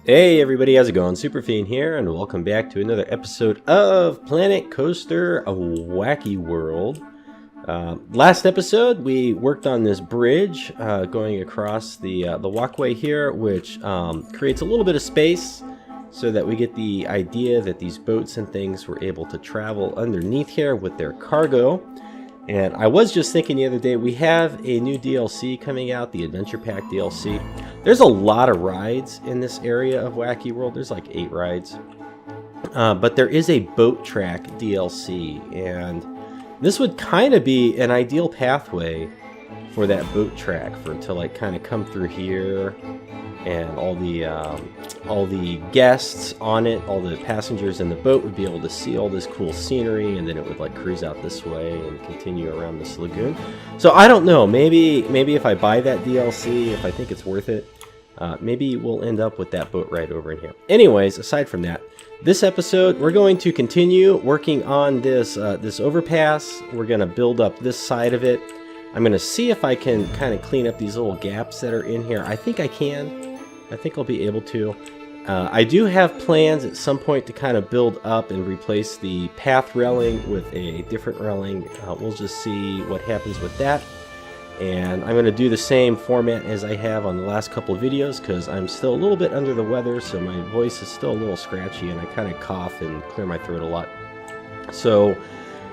Hey everybody, how's it going? Superfiend here, and welcome back to another episode of Planet Coaster of Whacky World. Last episode, we worked on this bridge going across the walkway here, which creates a little bit of space so that we get the idea that these boats and things were able to travel underneath here with their cargo. And I was just thinking the other day, we have a new DLC coming out, the Adventure Pack DLC. There's a lot of rides in this area of Whacky World. There's like 8 rides. But there is a boat track DLC, and this would kind of be an ideal pathway for that boat track to like kind of come through here, and all the guests on it, all the passengers in the boat would be able to see all this cool scenery, and then it would like cruise out this way and continue around this lagoon. So I don't know, maybe if I buy that DLC, if I think it's worth it, maybe we'll end up with that boat ride over in here. Anyways, aside from that, this episode we're going to continue working on this this overpass. We're going to build up this side of it. I'm going to see if I can kind of clean up these little gaps that are in here. I think I can. I think I'll be able to. I do have plans at some point to kind of build up and replace the path railing with a different railing. We'll just see what happens with that. And I'm going to do the same format as I have on the last couple of videos, because I'm still a little bit under the weather, so my voice is still a little scratchy and I kind of cough and clear my throat a lot. So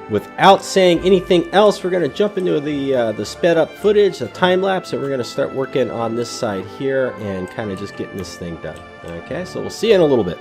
without saying anything else, we're going to jump into the sped up footage, the time lapse, and we're going to start working on this side here and kind of just getting this thing done. Okay, so we'll see you in a little bit.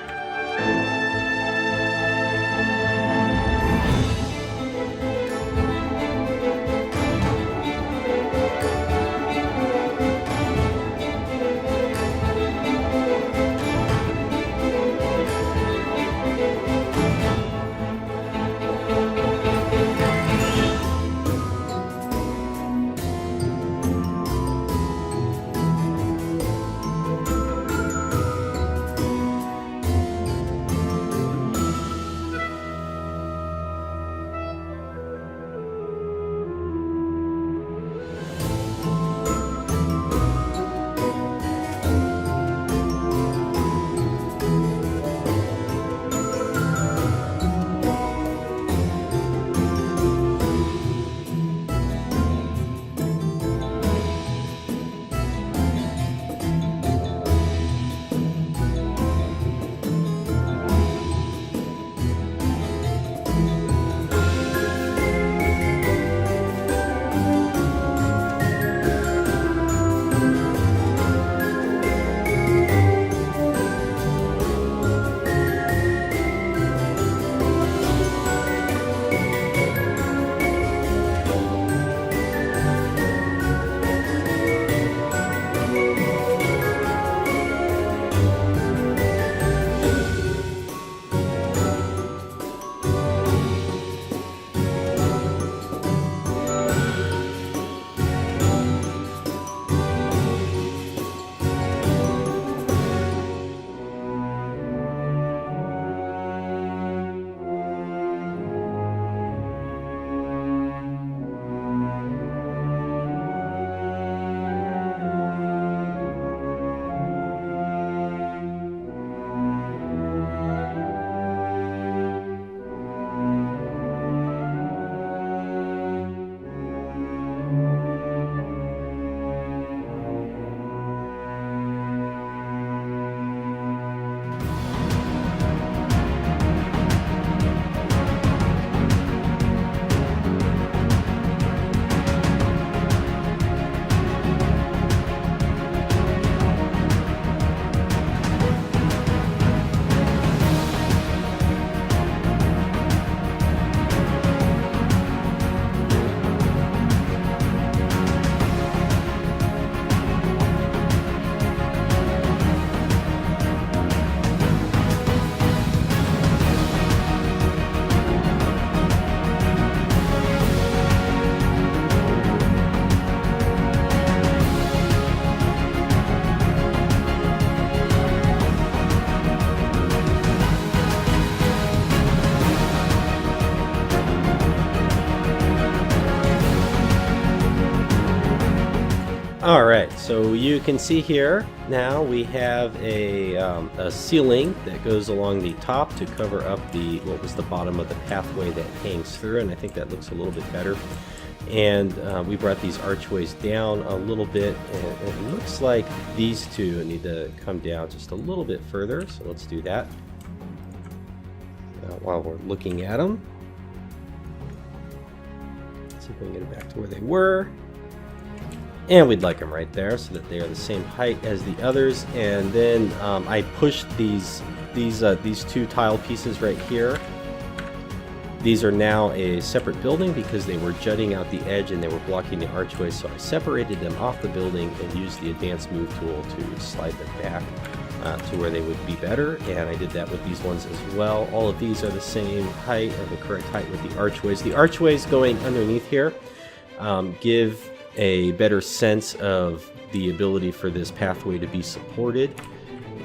All right, so you can see here now we have a ceiling that goes along the top to cover up what was the bottom of the pathway that hangs through, and I think that looks a little bit better. And we brought these archways down a little bit, and it looks like these two need to come down just a little bit further, so let's do that while we're looking at them. Let's see if we can get it back to where they were. And we'd like them right there so that they are the same height as the others. And then I pushed these two tile pieces right here. These are now a separate building because they were jutting out the edge and they were blocking the archway. So I separated them off the building and used the advanced move tool to slide them back to where they would be better. And I did that with these ones as well. All of these are the same height, or the correct height with the archways. The archways going underneath here give a better sense of the ability for this pathway to be supported.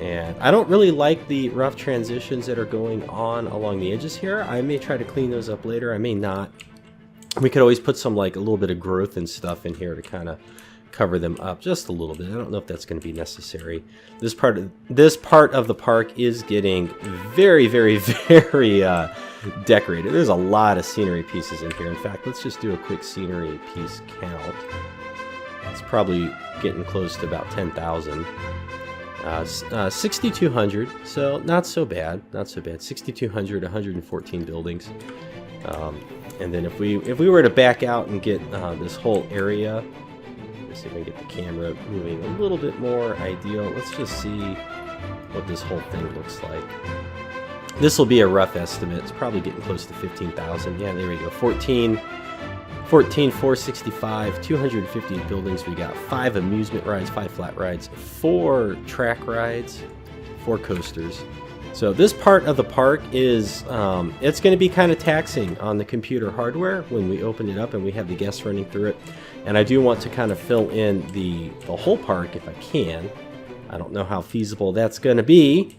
And I don't really like the rough transitions that are going on along the edges here. I may try to clean those up later, I may not. We could always put some, like, a little bit of growth and stuff in here to kind of cover them up just a little bit. I don't know if that's going to be necessary. This part of the park is getting very, very, very decorated. There's a lot of scenery pieces in here. In fact, let's just do a quick scenery piece count. It's probably getting close to about 10,000. 6,200, so not so bad, not so bad. 6,200, 114 buildings. And then if we were to back out and get this whole area, let's see if we can get the camera moving a little bit more ideal. Let's just see what this whole thing looks like. This will be a rough estimate. It's probably getting close to 15,000. Yeah, there we go. 465, 250 buildings. We got 5 amusement rides, 5 flat rides, 4 track rides, 4 coasters. So this part of the park is, it's going to be kind of taxing on the computer hardware when we open it up and we have the guests running through it. And I do want to kind of fill in the whole park if I can. I don't know how feasible that's going to be.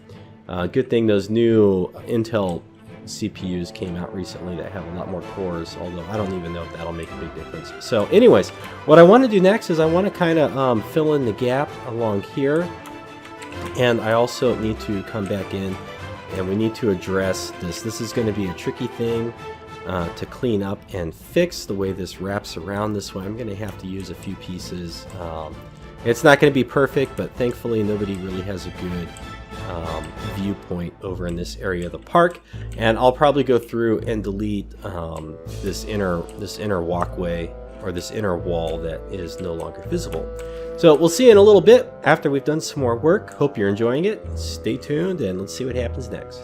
Good thing those new Intel CPUs came out recently that have a lot more cores, although I don't even know if that'll make a big difference. So anyways, what I want to do next is I want to kind of fill in the gap along here. And I also need to come back in and we need to address this. This is going to be a tricky thing to clean up and fix the way this wraps around this way. I'm going to have to use a few pieces. It's not going to be perfect, but thankfully nobody really has a good viewpoint over in this area of the park. And I'll probably go through and delete this inner walkway, or this inner wall that is no longer visible. So we'll see you in a little bit after we've done some more work. Hope you're enjoying it. Stay tuned and let's see what happens next.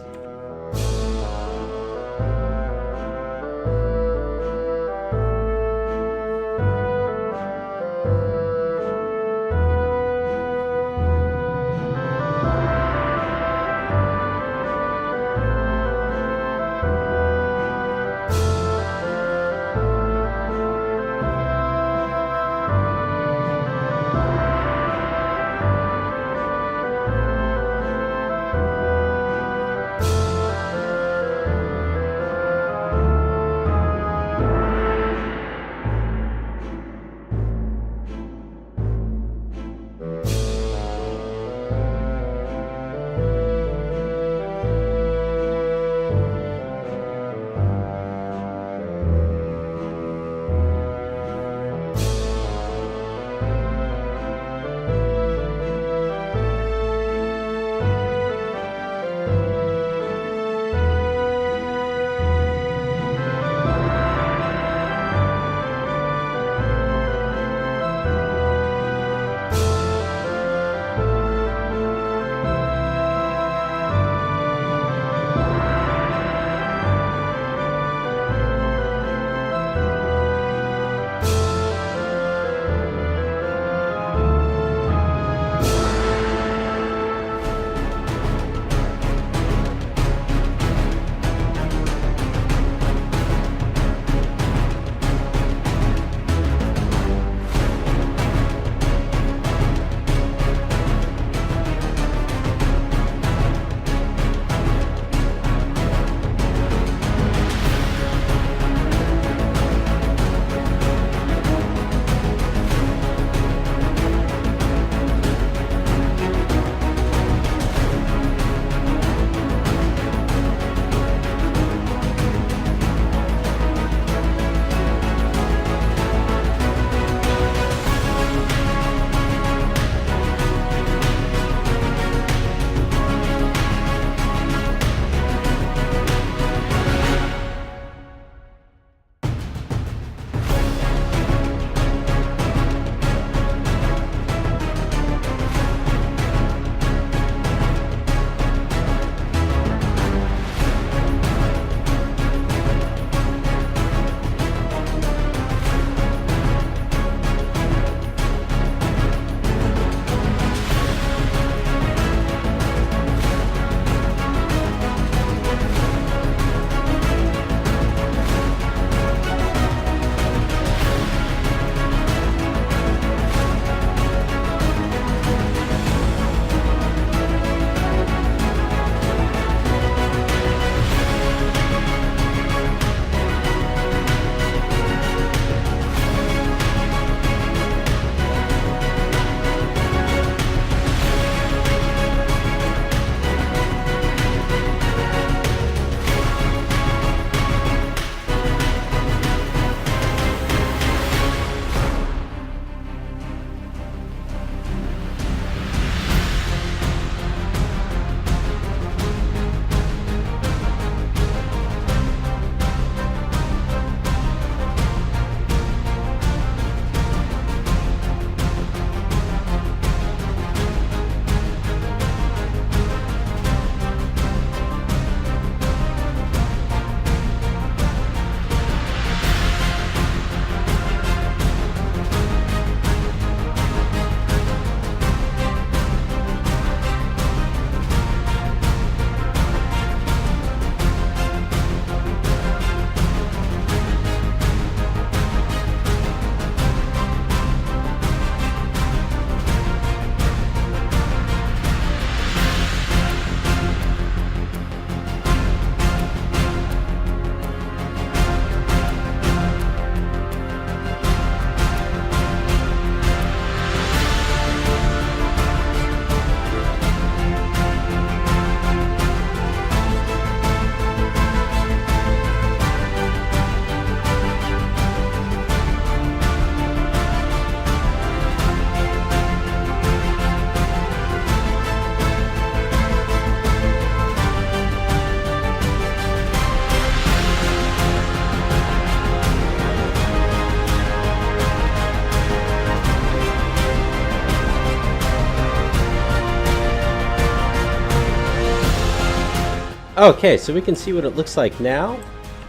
Okay, so we can see what it looks like now.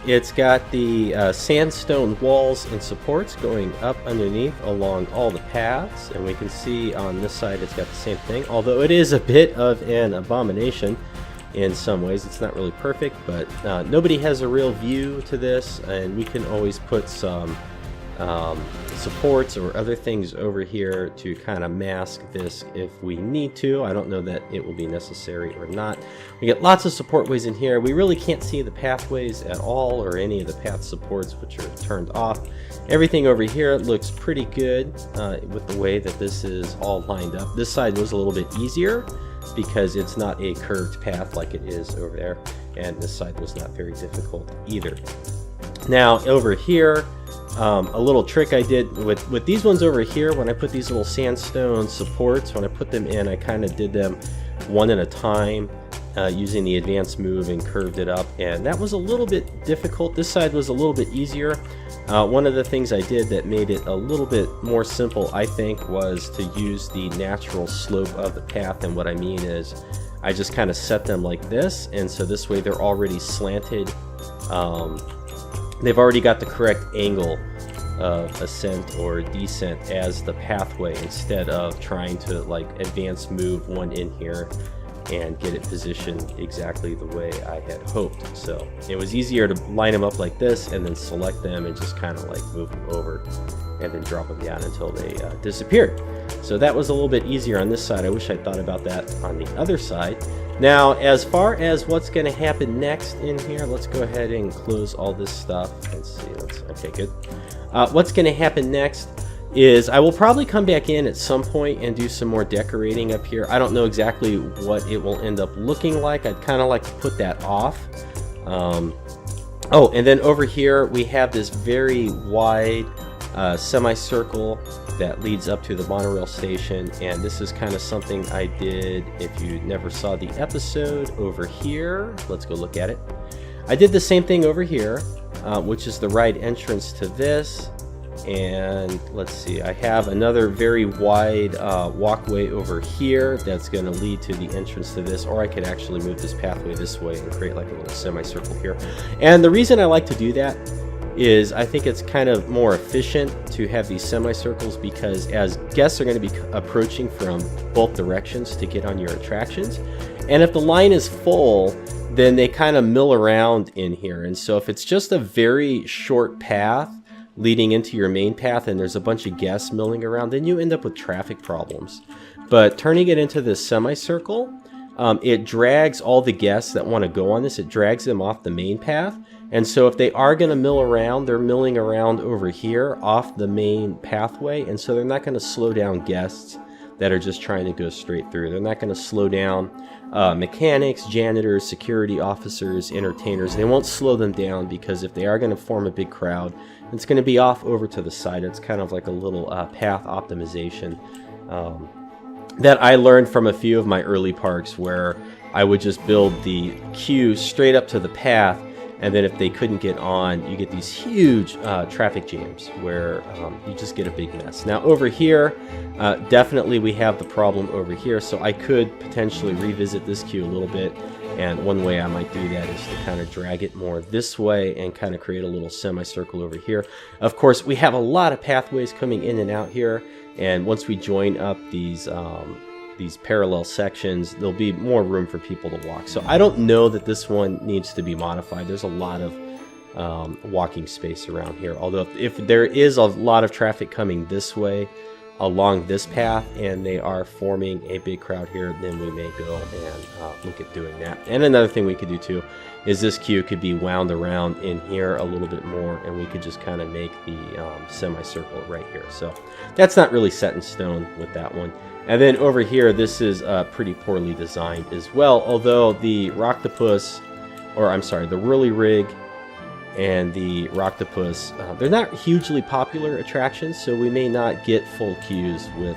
It's got the sandstone walls and supports going up underneath along all the paths, and we can see on this side it's got the same thing, although it is a bit of an abomination in some ways. It's not really perfect, but nobody has a real view to this, and we can always put some supports or other things over here to kind of mask this if we need to. I don't know that it will be necessary or not. We get lots of support ways in here. We really can't see the pathways at all or any of the path supports, which are turned off. Everything over here looks pretty good with the way that this is all lined up. This side was a little bit easier because it's not a curved path like it is over there, and this side was not very difficult either. Now over here, a little trick I did with these ones over here, when I put these little sandstone supports, when I put them in, I kind of did them one at a time using the advanced move and curved it up, and that was a little bit difficult. This side was a little bit easier. One of the things I did that made it a little bit more simple, I think, was to use the natural slope of the path. And what I mean is I just kind of set them like this, and so this way they're already slanted. They've already got the correct angle of ascent or descent as the pathway, instead of trying to like advance move one in here and get it positioned exactly the way I had hoped. So it was easier to line them up like this and then select them and just kind of like move them over and then drop them down until they disappeared. So that was a little bit easier on this side. I wish I thought about that on the other side. Now, as far as what's going to happen next in here, let's go ahead and close all this stuff. Let's see. Okay, good. What's going to happen next is I will probably come back in at some point and do some more decorating up here. I don't know exactly what it will end up looking like. I'd kind of like to put that off. Oh, and then over here we have this very wide semicircle that leads up to the monorail station, and this is kind of something I did. If you never saw the episode over here, let's go look at it. I did the same thing over here, which is the right entrance to this. And let's see, I have another very wide walkway over here that's going to lead to the entrance to this, or I could actually move this pathway this way and create like a little semicircle here. And the reason I like to do that is I think it's kind of more efficient to have these semicircles, because as guests are going to be approaching from both directions to get on your attractions, and if the line is full, then they kind of mill around in here. And so if it's just a very short path leading into your main path and there's a bunch of guests milling around, then you end up with traffic problems. But turning it into this semicircle, it drags all the guests that want to go on this, it drags them off the main path. And so if they are going to mill around, they're milling around over here off the main pathway, and so they're not going to slow down guests that are just trying to go straight through. They're not going to slow down mechanics, janitors, security officers, entertainers. They won't slow them down, because if they are going to form a big crowd, it's going to be off over to the side. It's kind of like a little path optimization that I learned from a few of my early parks, where I would just build the queue straight up to the path, and then if they couldn't get on, you get these huge traffic jams where you just get a big mess. Now over here, definitely we have the problem over here, so I could potentially revisit this queue a little bit, and one way I might do that is to kind of drag it more this way and kind of create a little semicircle over here. Of course, we have a lot of pathways coming in and out here, and once we join up these parallel sections, there'll be more room for people to walk. So I don't know that this one needs to be modified. There's a lot of walking space around here, although if there is a lot of traffic coming this way along this path and they are forming a big crowd here, then we may go and look at doing that. And another thing we could do too is this queue could be wound around in here a little bit more, and we could just kind of make the semicircle right here. So that's not really set in stone with that one. And then over here, this is pretty poorly designed as well, although the Rocktopus, or I'm sorry, the Whirly Rig and the Rocktopus, they're not hugely popular attractions, so we may not get full queues with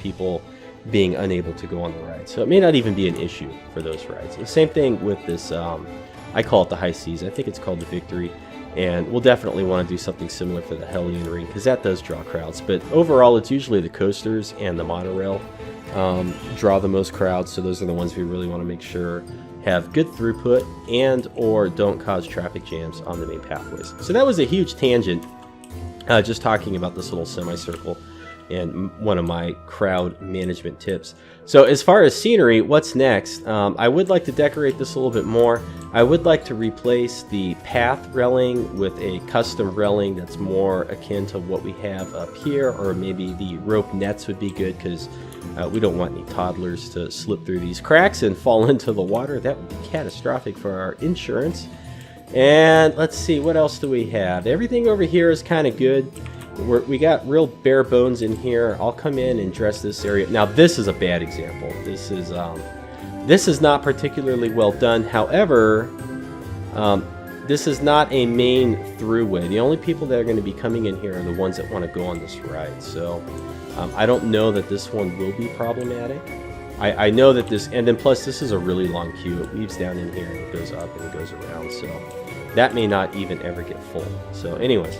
people being unable to go on the ride. So it may not even be an issue for those rides. The same thing with this, I call it the High Seas. I think it's called the Victory. And we'll definitely want to do something similar for the Hellion Ring, because that does draw crowds. But overall, it's usually the coasters and the monorail draw the most crowds, so those are the ones we really want to make sure have good throughput, and or don't cause traffic jams on the main pathways. So that was a huge tangent, just talking about this little semicircle and one of my crowd management tips. So as far as scenery, what's next? I would like to decorate this a little bit more. I would like to replace the path railing with a custom railing that's more akin to what we have up here, or maybe the rope nets would be good, because we don't want any toddlers to slip through these cracks and fall into the water. That would be catastrophic for our insurance. And let's see, what else do we have? Everything over here is kind of good. We got real bare bones in here. I'll come in and dress this area. Now this is a bad example. This is not particularly well done. However, this is not a main throughway. The only people that are going to be coming in here are the ones that want to go on this ride. So I don't know that this one will be problematic. I know that this, and then plus this is a really long queue. It weaves down in here and it goes up and it goes around. So that may not even ever get full. So anyways.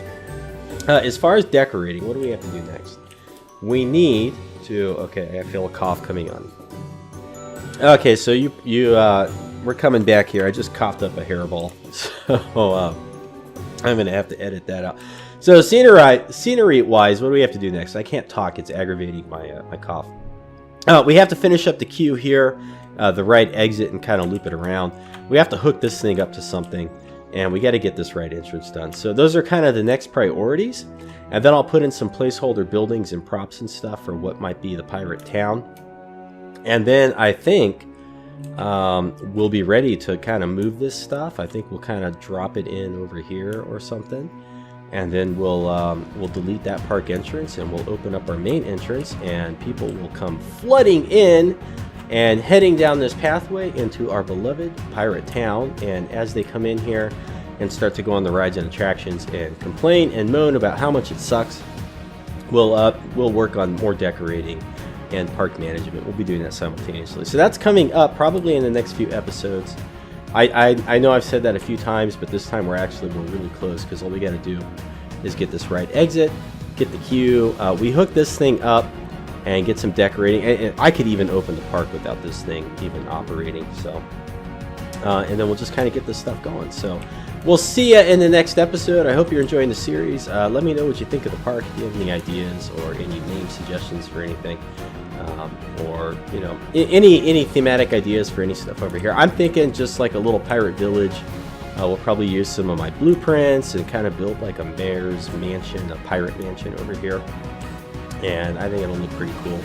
As far as decorating, what do we have to do next? We need to... Okay, I feel a cough coming on. Okay, so we're coming back here. I just coughed up a hairball, so I'm going to have to edit that out. So scenery-wise, what do we have to do next? I can't talk. It's aggravating my cough. We have to finish up the queue here, the right exit, and kind of loop it around. We have to hook this thing up to something. And we got to get this right entrance done. So those are kind of the next priorities. And then I'll put in some placeholder buildings and props and stuff for what might be the pirate town. And then I think we'll be ready to kind of move this stuff. I think we'll kind of drop it in over here or something. And then we'll delete that park entrance and we'll open up our main entrance. And people will come flooding in and heading down this pathway into our beloved pirate town. And as they come in here and start to go on the rides and attractions and complain and moan about how much it sucks, we'll work on more decorating and park management. We'll be doing that simultaneously. So that's coming up probably in the next few episodes. I know I've said that a few times, but this time we're really close, because all we got to do is get this right exit, get the queue. We hook this thing up and get some decorating. And I could even open the park without this thing even operating. So, and then we'll just kind of get this stuff going. So we'll see you in the next episode. I hope you're enjoying the series. Let me know what you think of the park. If you have any ideas or any name suggestions for anything, or you know, any thematic ideas for any stuff over here. I'm thinking just like a little pirate village. We'll probably use some of my blueprints and kind of build like a mayor's mansion, a pirate mansion over here. And I think it'll look pretty cool,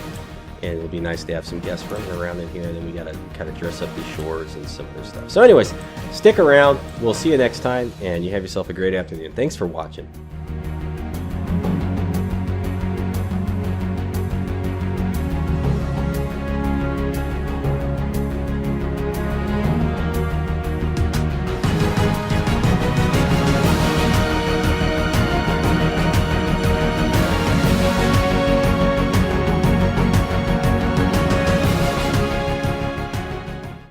and it'll be nice to have some guests running around in here. And then we gotta kind of dress up the shores and some other stuff. So anyways, stick around. We'll see you next time, and you have yourself a great afternoon. Thanks for watching.